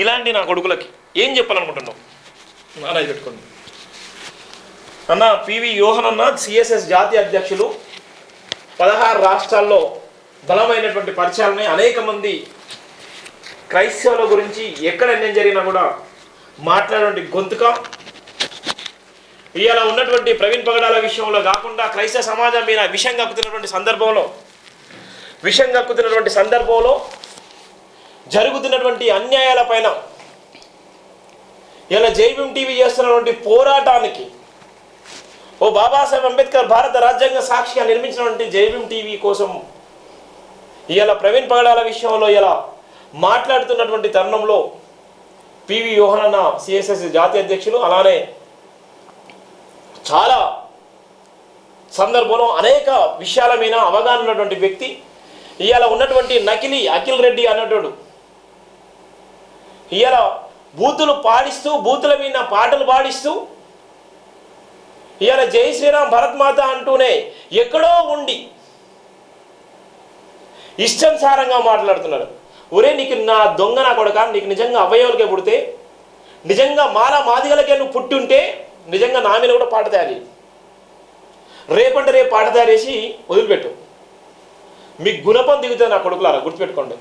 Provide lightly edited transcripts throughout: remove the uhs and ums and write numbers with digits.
ఇలాంటి నా కొడుకులకి ఏం చెప్పాలనుకుంటున్నావు? నాన్న పెట్టుకోండి అన్న. పివి యోహన్ అన్న సిఎస్ఎస్ జాతీయ అధ్యక్షులు. 16 రాష్ట్రాల్లో బలమైనటువంటి పరిచయాలని, అనేక మంది క్రైస్తవుల గురించి ఎక్కడ ఎన్నేం జరిగినా కూడా మాట్లాడేటువంటి గొంతుక. ఇవాళ ఉన్నటువంటి ప్రవీణ్ పగడాల విషయంలో కాకుండా క్రైస్తవ సమాజం మీద విషం కక్కుతున్నటువంటి సందర్భంలో జరుగుతున్నటువంటి అన్యాయాలపైన ఇలా జైభీం టీవీ చేస్తున్నటువంటి పోరాటానికి ఓ బాబాసాహెబ్ అంబేద్కర్ భారత రాజ్యాంగ సాక్షిగా నిర్మించినటువంటి జైభీం టీవీ కోసం ఇలా ప్రవీణ్ పగడాల విషయంలో ఇలా మాట్లాడుతున్నటువంటి తరుణంలో పివి యోహన్ అన్న సిఎస్ఎస్ జాతీయ అధ్యక్షులు, అలానే చాలా సందర్భంలో అనేక విషయాల మీద అవగాహన ఉన్నటువంటి వ్యక్తి. ఇవాళ ఉన్నటువంటి నకిలీ అఖిల్ రెడ్డి అన్నట్టు ఇవాళ బూతులు పాడిస్తూ, బూతుల మీద పాటలు పాడిస్తూ, ఇవాళ జై శ్రీరామ్ భరత్మాత అంటూనే ఎక్కడో ఉండి ఇష్టానుసారంగా మాట్లాడుతున్నారు. ఒరే నీకు నా దొంగ నా కొడక, నీకు నిజంగా అవయవాలకే పుడితే, నిజంగా మాదిగలకే నువ్వు పుట్టి ఉంటే నిజంగా నా మీద కూడా పాట తయారు, రేపంటే రేపు పాట తయారు చేసి వదిలిపెట్టు. మీకు గుణపం దిగుతుంది నా కొడుకులారా, గుర్తుపెట్టుకోండి.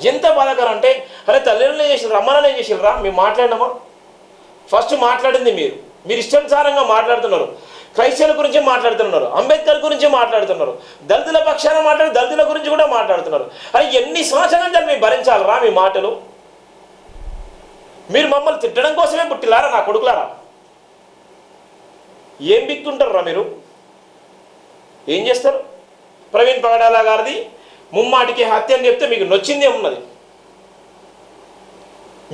ఎంత బాధాకరం అంటే, అరే తల్లిదండ్రులు ఏం చేసినారు, అమ్మనాలు ఏం చేసినరా, మేము మాట్లాడినామా? ఫస్ట్ మాట్లాడింది మీరు ఇష్టానుసారంగా మాట్లాడుతున్నారు. క్రైస్తవుల గురించి మాట్లాడుతున్నారు, అంబేద్కర్ గురించి మాట్లాడుతున్నారు, దళితుల పక్షాన దళితుల గురించి కూడా మాట్లాడుతున్నారు. అరే ఎన్ని సంవత్సరాలు మేము భరించాలరా మీ మాటలు? మీరు మమ్మల్ని తిట్టడం కోసమే పుట్టిలారా నా కొడుకులారా? ఏం బిక్తుంటారా మీరు? ఏం చేస్తారు? ప్రవీణ్ పగడాల గారిది ముమ్మాటికి హత్య అని చెప్తే మీకు నొచ్చింది ఏమున్నది?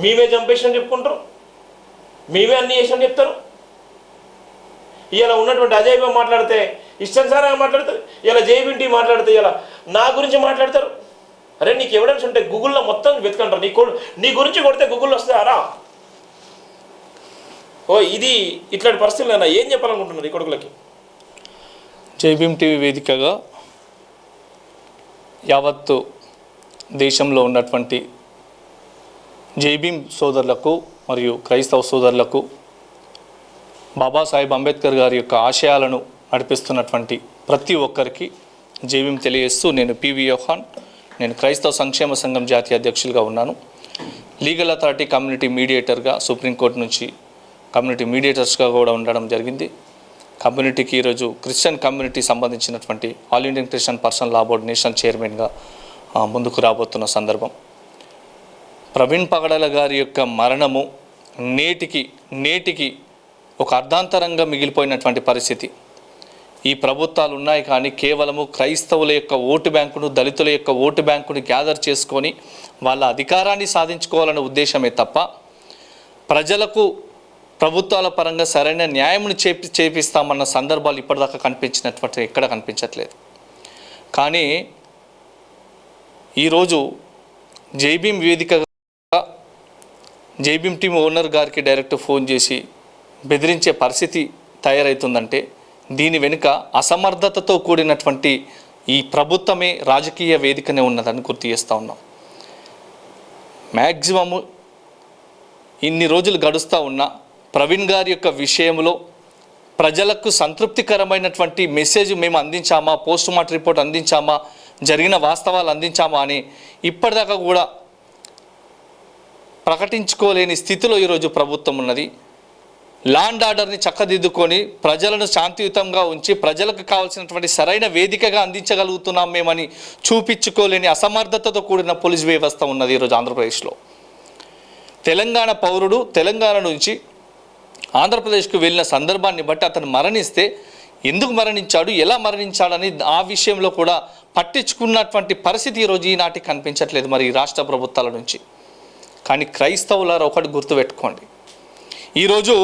మేమే చంపేసిన చెప్పుకుంటారు, మేమే అన్ని చేసిన చెప్తారు. ఇలా ఉన్నటువంటి అజయ్ బాబు మాట్లాడితే ఇష్టానుసారంగా మాట్లాడతారు, ఇలా జైబింటి మాట్లాడితే ఇలా నా గురించి మాట్లాడతారు. అరే నీకు ఎవిడెన్స్ ఉంటే గూగుల్లో మొత్తం వెతుకుంటారు. నీ గురించి కొడితే గూగుల్లో వస్తారా? ఓ ఇది ఇట్లాంటి పరిస్థితులు ఏం చెప్పాలనుకుంటున్నారు ఈ కొడుకులకి? జైభీం టీవీ వేదికగా యావత్తు దేశంలో ఉన్నటువంటి జైభీం సోదరులకు మరియు క్రైస్తవ సోదరులకు బాబాసాహెబ్ అంబేద్కర్ గారి యొక్క ఆశయాలను నడిపిస్తున్నటువంటి ప్రతి ఒక్కరికి జైభీం తెలియజేస్తూ, నేను పివి యోహాన్, నేను క్రైస్తవ సంక్షేమ సంఘం జాతీయ అధ్యక్షులుగా ఉన్నాను. లీగల్ అథారిటీ కమ్యూనిటీ మీడియేటర్గా సుప్రీంకోర్టు నుంచి కమ్యూనిటీ మీడియేటర్స్గా కూడా ఉండడం జరిగింది. కమ్యూనిటీకి ఈరోజు క్రిస్టియన్ కమ్యూనిటీ సంబంధించినటువంటి ఆల్ ఇండియన్ క్రిస్టియన్ పర్సనల్ లా బోర్డ్ నేషనల్ చైర్మన్గా ముందుకు రాబోతున్న సందర్భం. ప్రవీణ్ పగడాల గారి యొక్క మరణము నేటికి ఒక అర్ధాంతరంగా మిగిలిపోయినటువంటి పరిస్థితి. ఈ ప్రభుత్వాలు ఉన్నాయి కానీ కేవలము క్రైస్తవుల యొక్క ఓటు బ్యాంకును, దళితుల యొక్క ఓటు బ్యాంకును గ్యాదర్ చేసుకొని వాళ్ళ అధికారాన్ని సాధించుకోవాలనే ఉద్దేశమే తప్ప ప్రజలకు ప్రభుత్వాల పరంగా సరైన న్యాయమును చేపిస్తామన్న సందర్భాలు ఇప్పటిదాకా కనిపించినటువంటి ఎక్కడ కనిపించట్లేదు. కానీ ఈరోజు జైభీం వేదికగా జైభీం టీం ఓనర్ గారికి డైరెక్ట్ ఫోన్ చేసి బెదిరించే పరిస్థితి తయారవుతుందంటే దీని వెనుక అసమర్థతతో కూడినటువంటి ఈ ప్రభుత్వమే రాజకీయ వేదికనే ఉన్నదని గుర్తు చేస్తూ ఉన్నాం. మ్యాక్సిమము ఇన్ని రోజులు గడుస్తూ ఉన్న ప్రవీణ్ గారి యొక్క విషయంలో ప్రజలకు సంతృప్తికరమైనటువంటి మెసేజ్ మేము అందించామా, పోస్ట్ మార్టం రిపోర్ట్ అందించామా, జరిగిన వాస్తవాలు అందించామా అని ఇప్పటిదాకా కూడా ప్రకటించుకోలేని స్థితిలో ఈరోజు ప్రభుత్వం ఉన్నది. లా అండ్ ఆర్డర్ని చక్కదిద్దుకొని ప్రజలను శాంతియుతంగా ఉంచి ప్రజలకు కావాల్సినటువంటి సరైన వేదికగా అందించగలుగుతున్నాం మేమని చూపించుకోలేని అసమర్థతతో కూడిన పోలీస్ వ్యవస్థ ఉన్నది ఈరోజు ఆంధ్రప్రదేశ్లో. తెలంగాణ పౌరుడు తెలంగాణ నుంచి ఆంధ్రప్రదేశ్కు వెళ్ళిన సందర్భాన్ని బట్టి అతను మరణిస్తే ఎందుకు మరణించాడు, ఎలా మరణించాడని ఆ విషయంలో కూడా పట్టించుకున్నటువంటి పరిస్థితి ఈరోజు ఈనాటికి కనిపించట్లేదు మరి ఈ రాష్ట్ర ప్రభుత్వాల నుంచి. కానీ క్రైస్తవులారా ఒకటి గుర్తుపెట్టుకోండి, ఈరోజు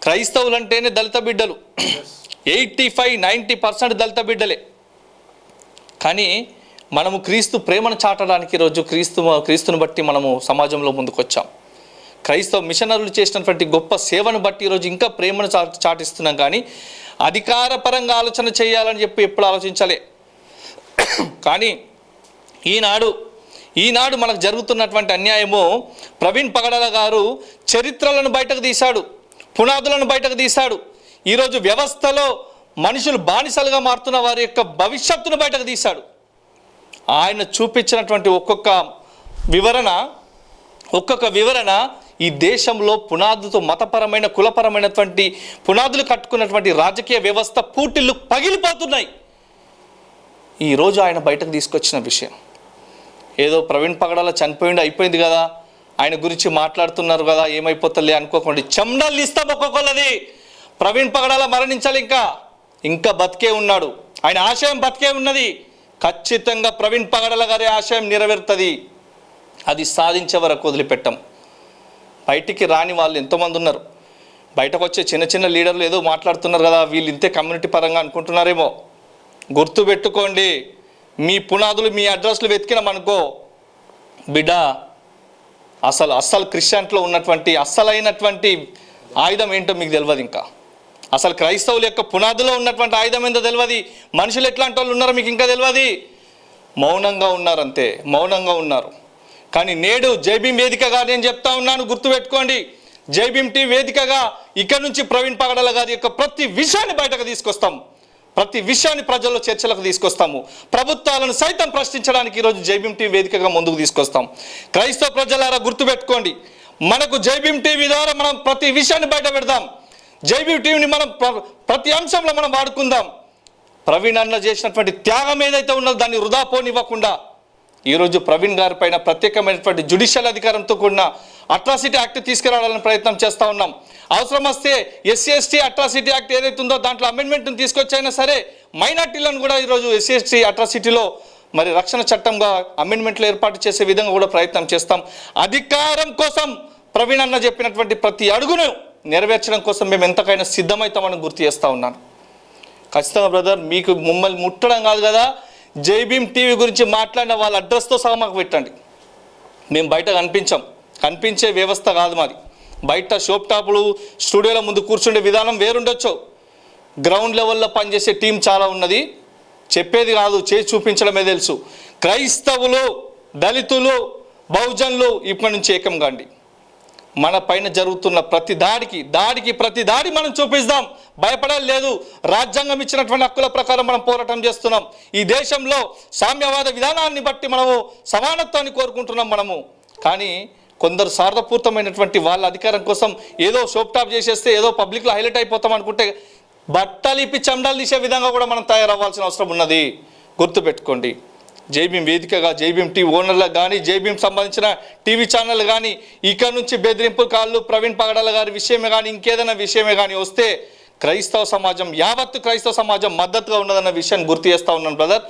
క్రైస్తవులంటేనే దళిత బిడ్డలు, 85-90% దళిత బిడ్డలే. కానీ మనము క్రీస్తు ప్రేమను చాటడానికి ఈరోజు క్రీస్తుని బట్టి మనము సమాజంలో ముందుకొచ్చాం. క్రైస్తవ మిషనరులు చేసినటువంటి గొప్ప సేవను బట్టి ఈరోజు ఇంకా ప్రేమను చాటిస్తున్నాం. కానీ అధికారపరంగా ఆలోచన చేయాలని చెప్పి ఎప్పుడు ఆలోచించలే. కానీ ఈనాడు ఈనాడు మనకు జరుగుతున్నటువంటి అన్యాయము, ప్రవీణ్ పగడాల గారు చరిత్రలను బయటకు తీశాడు, పునాదులను బయటకు తీశాడు. ఈరోజు వ్యవస్థలో మనుషులు బానిసలుగా మారుతున్న వారి యొక్క భవిష్యత్తును బయటకు తీశాడు. ఆయన చూపించినటువంటి ఒక్కొక్క వివరణ ఈ దేశంలో పునాదుతో మతపరమైన కులపరమైనటువంటి పునాదులు కట్టుకున్నటువంటి రాజకీయ వ్యవస్థ పూటిళ్ళు పగిలిపోతున్నాయి. ఈరోజు ఆయన బయటకు తీసుకొచ్చిన విషయం ఏదో ప్రవీణ్ పగడాల చనిపోయింది అయిపోయింది కదా, ఆయన గురించి మాట్లాడుతున్నారు కదా, ఏమైపోతలే అనుకోకండి. చెమ్డలు ఇస్తాం ఒక్కొక్కళ్ళది. ప్రవీణ్ పగడాల మరణించాలి, ఇంకా బతికే ఉన్నాడు, ఆయన ఆశయం బతికే ఉన్నది. ఖచ్చితంగా ప్రవీణ్ పగడాల గారి ఆశయం నెరవేరుతుంది. అది సాధించే వరకు వదిలిపెట్టాం. బయటికి రాని వాళ్ళు ఎంతోమంది ఉన్నారు. బయటకు వచ్చే చిన్న చిన్న లీడర్లు ఏదో మాట్లాడుతున్నారు కదా, వీళ్ళు ఇంతే కమ్యూనిటీ పరంగా అనుకుంటున్నారేమో. గుర్తుపెట్టుకోండి, మీ పునాదులు మీ అడ్రస్లు వెతికినామనుకో బిడ్డ, అసలు క్రిస్టియన్లో ఉన్నటువంటి అస్సలైనటువంటి ఆయుధం ఏంటో మీకు తెలియదు. ఇంకా అసలు క్రైస్తవుల యొక్క పునాదులో ఉన్నటువంటి ఆయుధం ఏంటో తెలియదు. మనుషులు ఎట్లాంటి వాళ్ళు ఉన్నారో మీకు ఇంకా తెలియదు. మౌనంగా ఉన్నారు, అంతే, మౌనంగా ఉన్నారు. కానీ నేడు జైభీం వేదికగా నేను చెప్తా ఉన్నాను, గుర్తుపెట్టుకోండి. జైభీం టీవీ వేదికగా ఇక్కడి నుంచి ప్రవీణ్ పగడాల గారి యొక్క ప్రతి విషయాన్ని బయటకు తీసుకొస్తాం, ప్రతి విషయాన్ని ప్రజల్లో చర్చలకు తీసుకొస్తాము. ప్రభుత్వాలను సైతం ప్రశ్నించడానికి ఈరోజు జైభీం టీవీ వేదికగా ముందుకు తీసుకొస్తాం. క్రైస్తవ ప్రజలారా గుర్తుపెట్టుకోండి, మనకు జైభీం టీవీ ద్వారా మనం ప్రతి విషయాన్ని బయట పెడదాం. జైభీం టీవీని మనం ప్రతి అంశంలో మనం వాడుకుందాం. ప్రవీణ్ అన్న చేసినటువంటి త్యాగం ఏదైతే ఉన్నదో దాన్ని వృధా పోనివ్వకుండా ఈరోజు ప్రవీణ్ గారి పైన ప్రత్యేకమైనటువంటి జ్యుడిషియల్ అధికారంతో కూడిన అట్రాసిటీ యాక్ట్ తీసుకురావాలని ప్రయత్నం చేస్తూ ఉన్నాం. అవసరం వస్తే SC/ST అట్రాసిటీ యాక్ట్ ఏదైతే ఉందో దాంట్లో అమెండ్మెంట్ని తీసుకొచ్చైనా సరే మైనార్టీలను కూడా ఈరోజు SC/ST అట్రాసిటీలో మరి రక్షణ చట్టంగా అమెండ్మెంట్లు ఏర్పాటు చేసే విధంగా కూడా ప్రయత్నం చేస్తాం. అధికారం కోసం ప్రవీణ్ అన్న చెప్పినటువంటి ప్రతి అడుగును నెరవేర్చడం కోసం మేము ఎంతకైనా సిద్ధమవుతామని గుర్తు చేస్తూ ఉన్నాను. ఖచ్చితంగా బ్రదర్, మీకు మమ్మల్ని ముట్టడం కాదు కదా, జైభీం టీవీ గురించి మాట్లాడిన వాళ్ళ అడ్రస్తో సహా మాకు పెట్టండి. మేము బయట కనిపించే వ్యవస్థ కాదు మాది. బయట షోప్ టాపులు స్టూడియోల ముందు కూర్చుండే విధానం వేరుండొచ్చు. గ్రౌండ్ లెవెల్లో పనిచేసే టీం చాలా ఉన్నది. చెప్పేది కాదు, చేసి చూపించడమే తెలుసు. క్రైస్తవులు, దళితులు, బహుజనులు ఇప్పటి నుంచి ఏకం కాండి. మన పైన జరుగుతున్న ప్రతి దాడి మనం చూపిస్తాం. భయపడాలి లేదు. రాజ్యాంగం ఇచ్చినటువంటి హక్కుల ప్రకారం మనం పోరాటం చేస్తున్నాం. ఈ దేశంలో సామ్యవాద విధానాన్ని బట్టి మనము సమానత్వాన్ని కోరుకుంటున్నాం మనము. కానీ కొందరు స్వార్థపూర్తమైనటువంటి వాళ్ళ అధికారం కోసం ఏదో షోప్ టాప్ చేసేస్తే ఏదో పబ్లిక్లో హైలైట్ అయిపోతాం అనుకుంటే బట్టలు ఇప్పి చండాలు తీసే విధంగా కూడా మనం తయారవ్వాల్సిన అవసరం ఉన్నది. గుర్తుపెట్టుకోండి, జైభీం వేదికగా జైభీం టీవీ ఓనర్లకు కానీ, జైభీం సంబంధించిన టీవీ ఛానల్ కానీ ఇక్కడ నుంచి బెదిరింపు కాళ్ళు ప్రవీణ్ పగడాల గారి విషయమే కానీ ఇంకేదైనా విషయమే కానీ వస్తే యావత్తు క్రైస్తవ సమాజం మద్దతుగా ఉన్నదన్న విషయాన్ని గుర్తు చేస్తూ ఉన్నాను బ్రదర్.